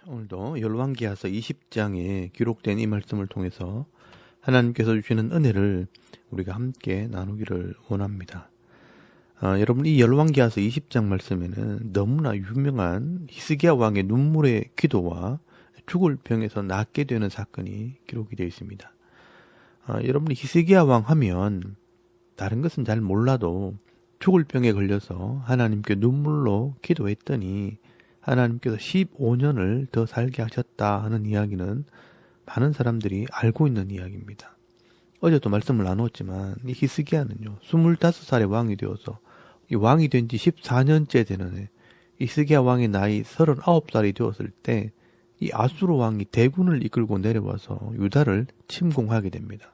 오늘도 열왕기하서 20장에 기록된 이 말씀을 통해서 하나님께서 주시는 은혜를 우리가 함께 나누기를 원합니다. 여러분, 이 열왕기하서 20장 말씀에는 너무나 유명한 히스기야 왕의 눈물의 기도와 죽을 병에서 낫게 되는 사건이 기록이 되어 있습니다. 여러분이 히스기야 왕 하면 다른 것은 잘 몰라도 죽을 병에 걸려서 하나님께 눈물로 기도했더니 하나님께서 15년을 더 살게 하셨다 하는 이야기는 많은 사람들이 알고 있는 이야기입니다. 어제도 말씀을 나눴지만 이 히스기야는요 25살의 왕이 되어서 이 왕이 된 지 14년째 되는 해, 히스기야 왕의 나이 39살이 되었을 때 이 아수르 왕이 대군을 이끌고 내려와서 유다를 침공하게 됩니다.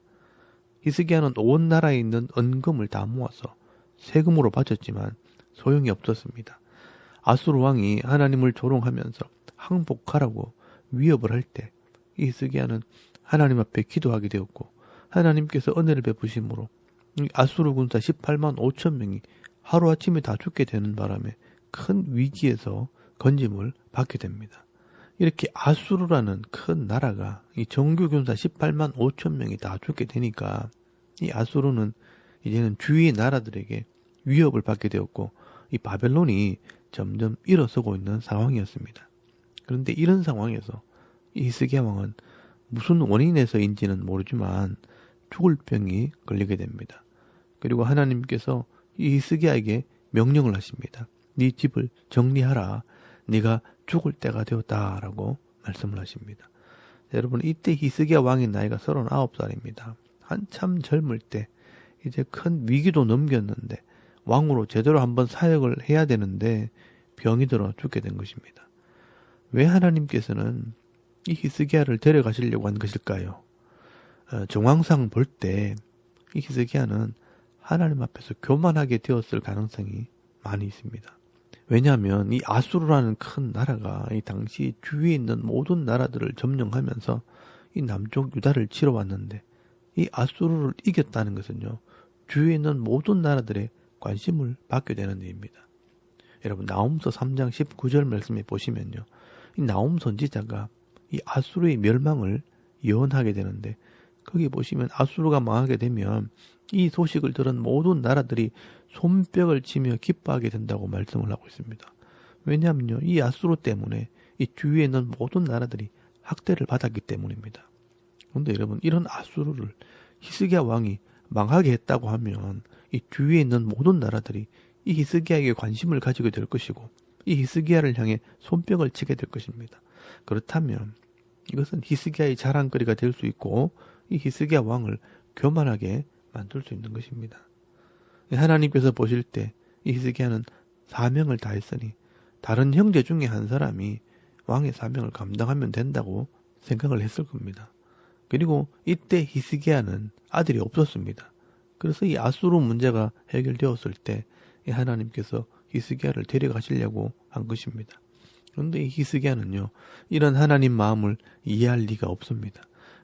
히스기야는 온 나라에 있는 은금을 다 모아서 세금으로 바쳤지만 소용이 없었습니다. 아수르 왕이 하나님을 조롱하면서 항복하라고 위협을 할 때 히스기야는 하나님 앞에 기도하게 되었고 하나님께서 은혜를 베푸심으로 아수르 군사 18만 5천 명이 하루아침에 다 죽게 되는 바람에 큰 위기에서 건짐을 받게 됩니다. 이렇게 아수르라는 큰 나라가 이 정규 군사 18만 5천 명이 다 죽게 되니까 이 아수르는 이제는 주위의 나라들에게 위협을 받게 되었고 이 바벨론이 점점 일어서고 있는 상황이었습니다. 그런데 이런 상황에서 이 히스기야 왕은 무슨 원인에서인지는 모르지만 죽을 병이 걸리게 됩니다. 그리고 하나님께서 이 히스기야에게 명령을 하십니다. 네 집을 정리하라. 네가 죽을 때가 되었다라고 말씀을 하십니다. 여러분, 이때 히스기야 왕의 나이가 39살입니다. 한참 젊을 때 이제 큰 위기도 넘겼는데 왕으로 제대로 한번 사역을 해야 되는데 병이 들어 죽게 된 것입니다. 왜 하나님께서는 이 히스기야를 데려가시려고 한 것일까요? 정황상 볼 때 이 히스기야는 하나님 앞에서 교만하게 되었을 가능성이 많이 있습니다. 왜냐하면 이 아수르라는 큰 나라가 이 당시 주위에 있는 모든 나라들을 점령하면서 이 남쪽 유다를 치러 왔는데 이 아수르를 이겼다는 것은요 주위에 있는 모든 나라들의 관심을 받게 되는 일입니다. 여러분, 나홈서 3장 19절 말씀에 보시면요 이 나홈 선지자가 이 아수르의 멸망을 예언하게 되는데 거기 보시면 아수르가 망하게 되면 이 소식을 들은 모든 나라들이 손뼉을 치며 기뻐하게 된다고 말씀을 하고 있습니다. 왜냐하면요 이 아수르 때문에 이 주위에 있는 모든 나라들이 학대를 받았기 때문입니다. 그런데 여러분, 이런 아수르를 히스기야 왕이 망하게 했다고 하면 이 주위에 있는 모든 나라들이 이 히스기야에게 관심을 가지게 될 것이고 이 히스기야를 향해 손뼉을 치게 될 것입니다. 그렇다면 이것은 히스기야의 자랑거리가 될 수 있고 이 히스기야 왕을 교만하게 만들 수 있는 것입니다. 하나님께서 보실 때 이 히스기야는 사명을 다했으니 다른 형제 중에 한 사람이 왕의 사명을 감당하면 된다고 생각을 했을 겁니다. 그리고 이때 히스기야는 아들이 없었습니다. 그래서 이 아수르 문제가 해결되었을 때 하나님께서 히스기야를 데려가시려고 한 것입니다. 그런데 이 히스기야는요 이런 하나님 마음을 이해할 리가 없습니다.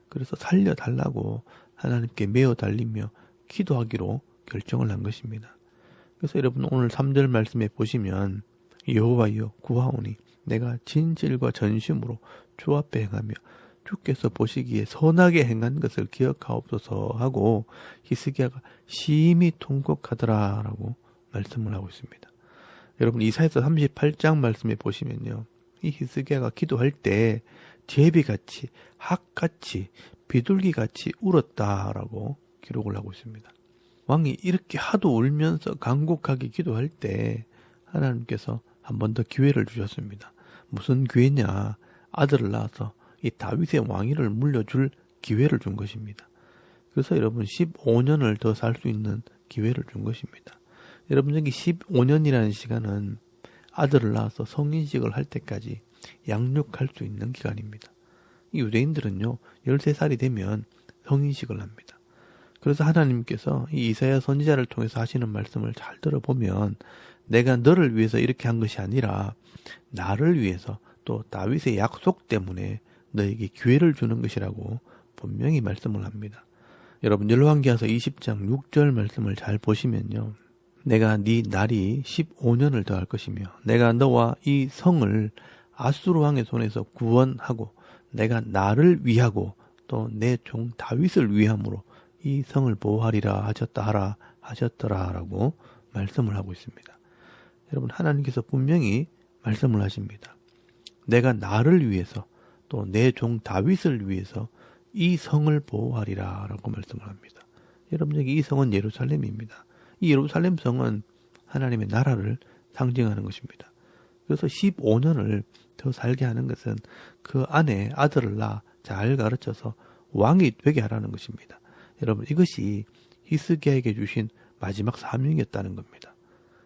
그래서 살려달라고 하나님께 메어 달리며 기도하기로 결정을 한 것입니다. 그래서 여러분, 오늘 3절 말씀에 보시면 여호와여 구하오니 내가 진실과 전심으로 주 앞에 행하며 주께서 보시기에 선하게 행한 것을 기억하옵소서 하고 히스기야가 심히 통곡하더라 라고 말씀을 하고 있습니다. 여러분, 이사야서 38장 말씀에 보시면요 이 히스기야가 기도할 때 제비같이 학같이 비둘기같이 울었다라고 기록을 하고 있습니다. 왕이 이렇게 하도 울면서 간곡하게 기도할 때 하나님께서 한 번 더 기회를 주셨습니다. 무슨 기회냐? 아들을 낳아서 이 다윗의 왕위를 물려줄 기회를 준 것입니다. 그래서 여러분 15년을 더 살 수 있는 기회를 준 것입니다. 여러분, 여기 15년이라는 시간은 아들을 낳아서 성인식을 할 때까지 양육할 수 있는 기간입니다. 이 유대인들은요 13살이 되면 성인식을 합니다. 그래서 하나님께서 이 이사야 선지자를 통해서 하시는 말씀을 잘 들어보면 내가 너를 위해서 이렇게 한 것이 아니라 나를 위해서 또 다윗의 약속 때문에 너에게 기회를 주는 것이라고 분명히 말씀을 합니다. 여러분 열왕기하서 20장 6절 말씀을 잘 보시면요. 내가 네 날이 15년을 더할 것이며 내가 너와 이 성을 아수르 왕의 손에서 구원하고 내가 나를 위하고 또 내 종 다윗을 위함으로 이 성을 보호하리라 하셨더라라고 말씀을 하고 있습니다. 여러분 하나님께서 분명히 말씀을 하십니다. 내가 나를 위해서 또 내 종 다윗을 위해서 이 성을 보호하리라 라고 말씀을 합니다. 여러분 여기 이 성은 예루살렘입니다. 이 예루살렘 성은 하나님의 나라를 상징하는 것입니다. 그래서 15년을 더 살게 하는 것은 그 안에 아들을 낳아 잘 가르쳐서 왕이 되게 하라는 것입니다. 여러분 이것이 히스기야에게 주신 마지막 사명이었다는 겁니다.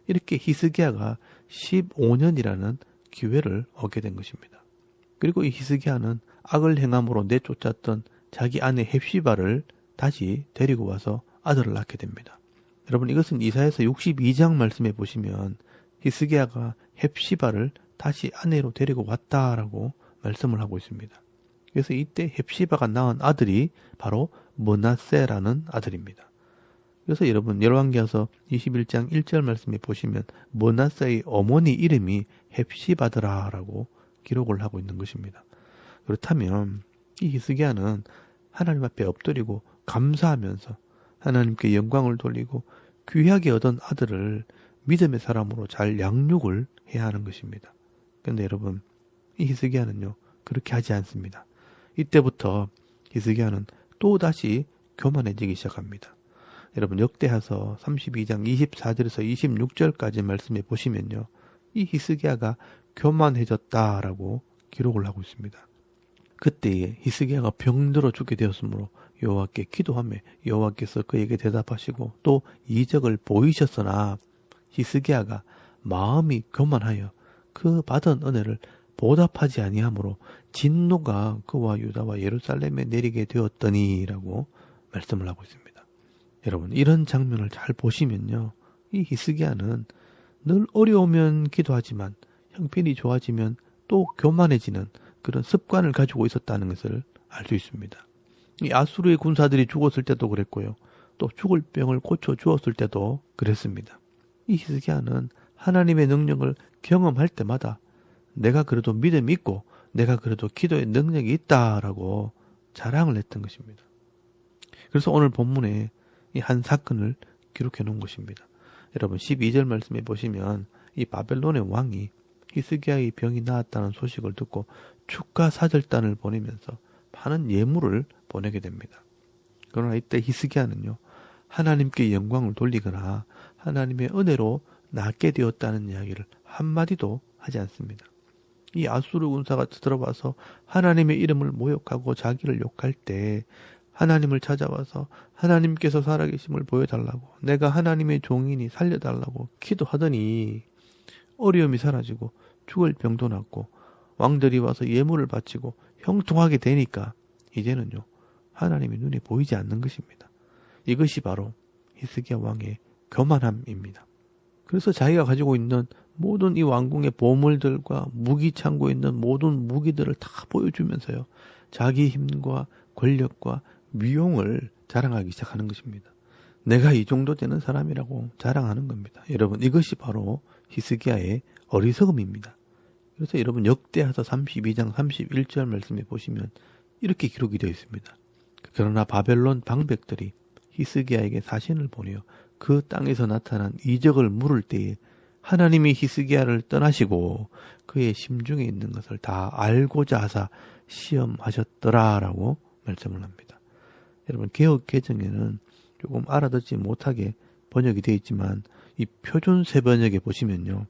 이렇게 히스기야가 15년이라는 기회를 얻게 된 것입니다. 그리고 이 히스기야는 악을 행함으로 내쫓았던 자기 아내 헵시바를 다시 데리고 와서 아들을 낳게 됩니다. 여러분 이것은 이사야서 62장 말씀에 보시면 히스기야가 헵시바를 다시 아내로 데리고 왔다라고 말씀을 하고 있습니다. 그래서 이때 헵시바가 낳은 아들이 바로 므낫세라는 아들입니다. 그래서 여러분 열왕기하서 21장 1절 말씀에 보시면 므낫세의 어머니 이름이 헵시바더라라고 기록을 하고 있는 것입니다. 그렇다면 이 히스기야는 하나님 앞에 엎드리고 감사하면서 하나님께 영광을 돌리고 귀하게 얻은 아들을 믿음의 사람으로 잘 양육을 해야 하는 것입니다. 그런데 여러분 이 히스기야는요 그렇게 하지 않습니다. 이때부터 히스기야는 또다시 교만해지기 시작합니다. 여러분 역대하서 32장 24절에서 26절까지 말씀해 보시면요 이 히스기야가 교만해졌다라고 기록을 하고 있습니다. 그때에 히스기야가 병들어 죽게 되었으므로 여호와께 기도하며 여호와께서 그에게 대답하시고 또 이적을 보이셨으나 히스기야가 마음이 교만하여 그 받은 은혜를 보답하지 아니하므로 진노가 그와 유다와 예루살렘에 내리게 되었더니라고 말씀을 하고 있습니다. 여러분 이런 장면을 잘 보시면요 이 히스기야는 늘 어려우면 기도하지만 형편이 좋아지면 또 교만해지는 그런 습관을 가지고 있었다는 것을 알 수 있습니다. 이 아수르의 군사들이 죽었을 때도 그랬고요. 또 죽을 병을 고쳐 주었을 때도 그랬습니다. 이 히스기야는 하나님의 능력을 경험할 때마다 내가 그래도 믿음이 있고 내가 그래도 기도의 능력이 있다라고 자랑을 했던 것입니다. 그래서 오늘 본문에 이 한 사건을 기록해 놓은 것입니다. 여러분 12절 말씀에 보시면 이 바벨론의 왕이 히스기야의 병이 나았다는 소식을 듣고 축가 사절단을 보내면서 많은 예물을 보내게 됩니다. 그러나 이때 히스기야는요 하나님께 영광을 돌리거나 하나님의 은혜로 낫게 되었다는 이야기를 한마디도 하지 않습니다. 이 아수르 군사가 들어와서 하나님의 이름을 모욕하고 자기를 욕할 때 하나님을 찾아와서 하나님께서 살아계심을 보여달라고 내가 하나님의 종이니 살려달라고 기도하더니 어려움이 사라지고 죽을 병도 낫고 왕들이 와서 예물을 바치고 형통하게 되니까 이제는요 하나님의 눈에 보이지 않는 것입니다. 이것이 바로 히스기야 왕의 교만함입니다. 그래서 자기가 가지고 있는 모든 이 왕궁의 보물들과 무기 창고에 있는 모든 무기들을 다 보여주면서요 자기 힘과 권력과 위용을 자랑하기 시작하는 것입니다. 내가 이 정도 되는 사람이라고 자랑하는 겁니다. 여러분 이것이 바로 히스기야의 어리석음입니다. 그래서 여러분 역대하서 32장 31절 말씀에 보시면 이렇게 기록이 되어 있습니다. 그러나 바벨론 방백들이 히스기야에게 사신을 보내어 그 땅에서 나타난 이적을 물을 때에 하나님이 히스기야를 떠나시고 그의 심중에 있는 것을 다 알고자 하사 시험하셨더라라고 말씀을 합니다. 여러분 개역 개정에는 조금 알아듣지 못하게 번역이 되어 있지만 이 표준세 번역에 보시면요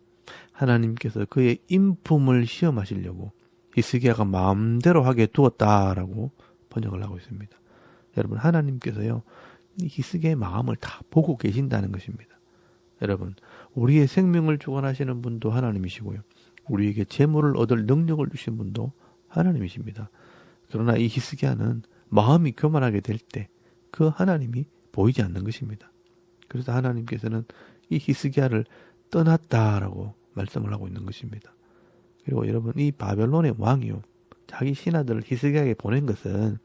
하나님께서 그의 인품을 시험하시려고 히스기야가 마음대로 하게 두었다라고 번역을 하고 있습니다. 여러분 하나님께서요 이 히스기야의 마음을 다 보고 계신다는 것입니다. 여러분 우리의 생명을 주관하시는 분도 하나님이시고요 우리에게 재물을 얻을 능력을 주신 분도 하나님이십니다. 그러나 이 히스기야는 마음이 교만하게 될 때 그 하나님이 보이지 않는 것입니다. 그래서 하나님께서는 이 히스기야를 떠났다라고 말씀을 하고 있는 것입니다. 그리고 여러분 이 바벨론의 왕이요 자기 신하들을 히스기야에게 보낸 것은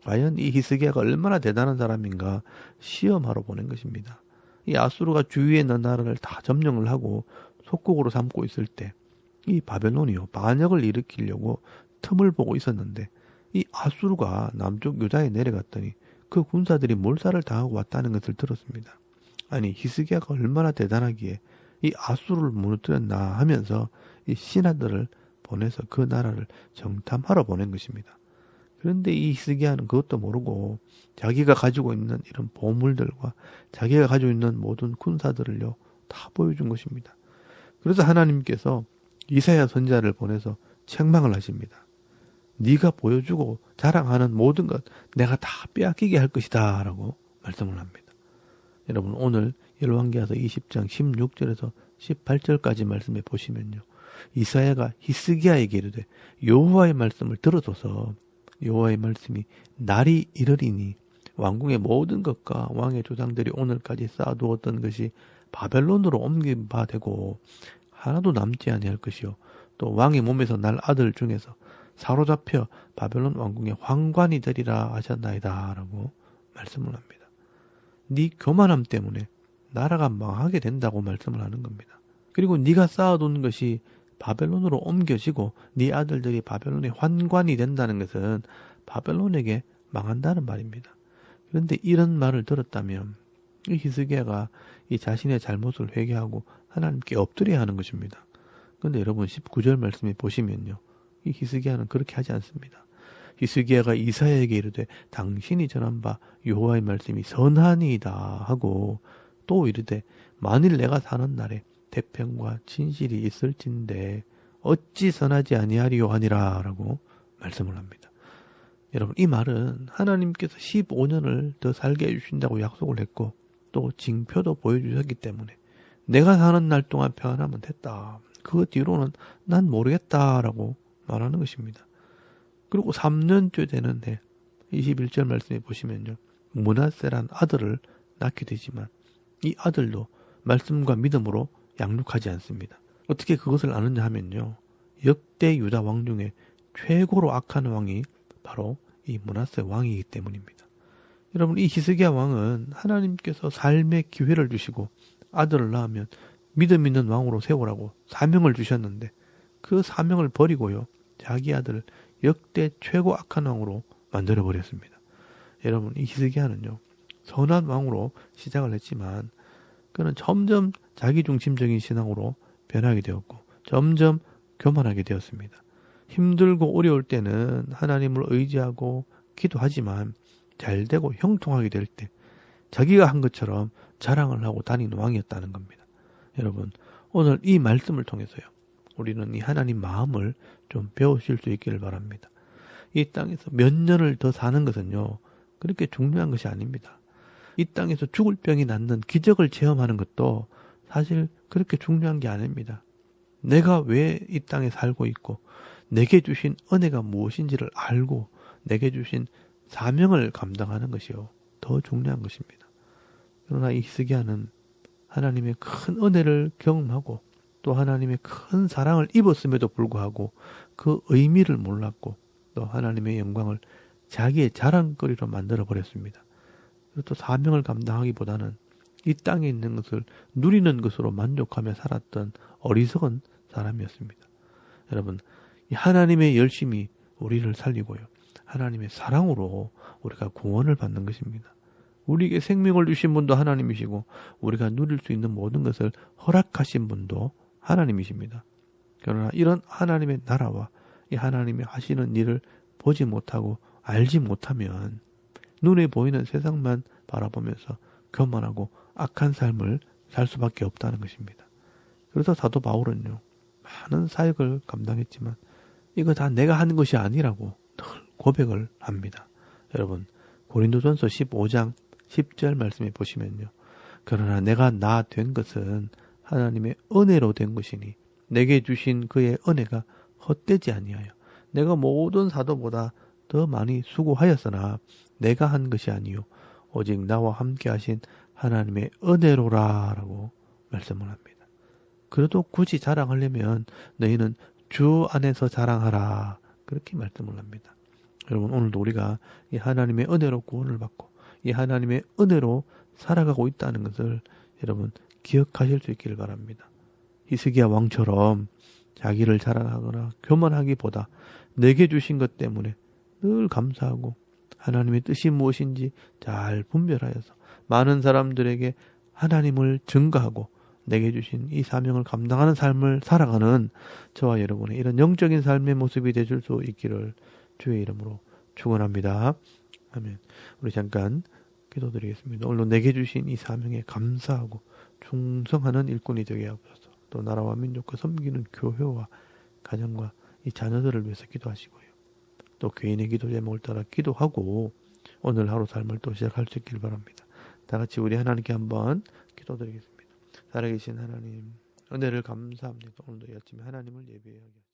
과연 이 히스기야가 얼마나 대단한 사람인가 시험하러 보낸 것입니다. 이 아수르가 주위에 있는 나라를 다 점령을 하고 속국으로 삼고 있을 때 이 바벨론이요 반역을 일으키려고 틈을 보고 있었는데 이 아수르가 남쪽 유다에 내려갔더니 그 군사들이 몰살을 당하고 왔다는 것을 들었습니다. 아니 히스기야가 얼마나 대단하기에 이 아수르를 무너뜨렸나 하면서 이 신하들을 보내서 그 나라를 정탐하러 보낸 것입니다. 그런데 이 히스기야는 그것도 모르고 자기가 가지고 있는 이런 보물들과 자기가 가지고 있는 모든 군사들을요 다 보여준 것입니다. 그래서 하나님께서 이사야 선지자를 보내서 책망을 하십니다. 네가 보여주고 자랑하는 모든 것 내가 다 빼앗기게 할 것이다 라고 말씀을 합니다. 여러분 오늘 열왕기하서 20장 16절에서 18절까지 말씀해 보시면요. 이사야가 히스기야에게 이르되 여호와의 말씀을 들어줘서 여호와의 말씀이 날이 이르리니 왕궁의 모든 것과 왕의 조상들이 오늘까지 쌓아두었던 것이 바벨론으로 옮긴 바 되고 하나도 남지 아니할 것이요 또 왕의 몸에서 날 아들 중에서 사로잡혀 바벨론 왕궁의 황관이 되리라 하셨나이다 라고 말씀을 합니다. 네 교만함 때문에 나라가 망하게 된다고 말씀을 하는 겁니다. 그리고 네가 쌓아둔 것이 바벨론으로 옮겨지고 네 아들들이 바벨론의 환관이 된다는 것은 바벨론에게 망한다는 말입니다. 그런데 이런 말을 들었다면 이 히스기야가 이 자신의 잘못을 회개하고 하나님께 엎드려야 하는 것입니다. 그런데 여러분 19절 말씀에 보시면요. 이 히스기야는 그렇게 하지 않습니다. 히스기야가 이사야에게 이르되 당신이 전한 바 여호와의 말씀이 선하니이다 하고 또 이르되 만일 내가 사는 날에 태평과 진실이 있을진데 어찌 선하지 아니하리요 하니라 라고 말씀을 합니다. 여러분 이 말은 하나님께서 15년을 더 살게 해주신다고 약속을 했고 또 징표도 보여주셨기 때문에 내가 사는 날 동안 평안하면 됐다. 그 뒤로는 난 모르겠다라고 말하는 것입니다. 그리고 3년째 되는 해 21절 말씀에 보시면요. 므낫세란 아들을 낳게 되지만 이 아들도 말씀과 믿음으로 양육하지 않습니다. 어떻게 그것을 아느냐 하면요. 역대 유다 왕 중에 최고로 악한 왕이 바로 이 므낫세 왕이기 때문입니다. 여러분 이 히스기야 왕은 하나님께서 삶의 기회를 주시고 아들을 낳으면 믿음 있는 왕으로 세우라고 사명을 주셨는데 그 사명을 버리고요. 자기 아들을 역대 최고 악한 왕으로 만들어버렸습니다. 여러분 이 히스기야는요. 선한 왕으로 시작을 했지만 그는 점점 자기중심적인 신앙으로 변하게 되었고 점점 교만하게 되었습니다. 힘들고 어려울 때는 하나님을 의지하고 기도하지만 잘되고 형통하게 될 때 자기가 한 것처럼 자랑을 하고 다니는 왕이었다는 겁니다. 여러분 오늘 이 말씀을 통해서요. 우리는 이 하나님 마음을 좀 배우실 수 있기를 바랍니다. 이 땅에서 몇 년을 더 사는 것은요. 그렇게 중요한 것이 아닙니다. 이 땅에서 죽을 병이 낫는 기적을 체험하는 것도 사실 그렇게 중요한 게 아닙니다. 내가 왜 이 땅에 살고 있고 내게 주신 은혜가 무엇인지를 알고 내게 주신 사명을 감당하는 것이요. 더 중요한 것입니다. 그러나 이 히스기야는 하나님의 큰 은혜를 경험하고 또 하나님의 큰 사랑을 입었음에도 불구하고 그 의미를 몰랐고 또 하나님의 영광을 자기의 자랑거리로 만들어 버렸습니다. 그리고 또 사명을 감당하기보다는 이 땅에 있는 것을 누리는 것으로 만족하며 살았던 어리석은 사람이었습니다. 여러분, 이 하나님의 열심이 우리를 살리고요. 하나님의 사랑으로 우리가 구원을 받는 것입니다. 우리에게 생명을 주신 분도 하나님이시고 우리가 누릴 수 있는 모든 것을 허락하신 분도 하나님이십니다. 그러나 이런 하나님의 나라와 이 하나님이 하시는 일을 보지 못하고 알지 못하면 눈에 보이는 세상만 바라보면서 교만하고 악한 삶을 살 수밖에 없다는 것입니다. 그래서 사도 바울은요. 많은 사역을 감당했지만 이거 다 내가 하는 것이 아니라고 늘 고백을 합니다. 여러분 고린도전서 15장 10절 말씀에 보시면요. 그러나 내가 나 된 것은 하나님의 은혜로 된 것이니 내게 주신 그의 은혜가 헛되지 아니하여 내가 모든 사도보다 더 많이 수고하였으나 내가 한 것이 아니요 오직 나와 함께 하신 하나님의 은혜로라 라고 말씀을 합니다. 그래도 굳이 자랑하려면 너희는 주 안에서 자랑하라 그렇게 말씀을 합니다. 여러분 오늘도 우리가 이 하나님의 은혜로 구원을 받고 이 하나님의 은혜로 살아가고 있다는 것을 여러분 기억하실 수 있기를 바랍니다. 히스기야 왕처럼 자기를 자랑하거나 교만하기보다 내게 주신 것 때문에 늘 감사하고 하나님의 뜻이 무엇인지 잘 분별하여서 많은 사람들에게 하나님을 증거하고 내게 주신 이 사명을 감당하는 삶을 살아가는 저와 여러분의 이런 영적인 삶의 모습이 되줄 수 있기를 주의 이름으로 축원합니다. 아멘. 우리 잠깐 기도드리겠습니다. 오늘 내게 주신 이 사명에 감사하고 충성하는 일꾼이 되게 하옵소서. 또 나라와 민족과 섬기는 교회와 가정과 이 자녀들을 위해서 기도하시고요. 또 개인의 기도 제목을 따라 기도하고 오늘 하루 삶을 또 시작할 수 있길 바랍니다. 다 같이 우리 하나님께 한번 기도드리겠습니다. 살아계신 하나님, 은혜를 감사합니다. 오늘도 이 아침에 하나님을 예배하게 하시옵소서.